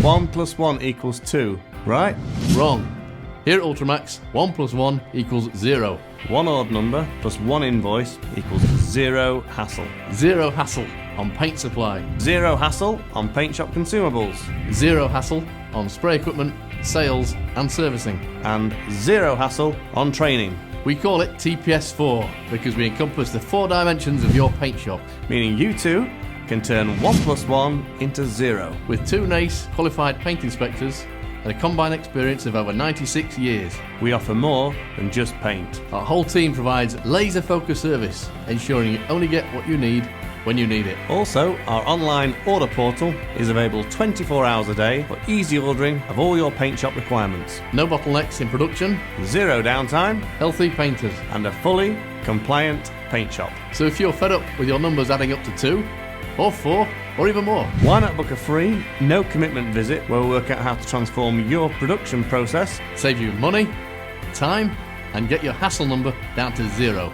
1 plus 1 equals 2, right? Wrong. Here at Ultrimax, 1 plus 1 equals 0. One odd number plus one invoice equals 0 hassle. 0 hassle on paint supply. 0 hassle on paint shop consumables. 0 hassle on spray equipment, sales and servicing. And 0 hassle on training. We call it TPS4 because we encompass the 4 dimensions of your paint shop. Meaning you too can turn 1 plus 1 into 0. With 2 NACE qualified paint inspectors and a combined experience of over 96 years. We offer more than just paint. Our whole team provides laser-focused service, ensuring you only get what you need when you need it. Also, our online order portal is available 24 hours a day for easy ordering of all your paint shop requirements. No bottlenecks in production, 0 downtime, healthy painters. and a fully compliant paint shop. So if you're fed up with your numbers adding up to 2, or 4, or even more, Why not book a free, no commitment visit where we'll work out how to transform your production process? save you money, time, and get your hassle number down to 0.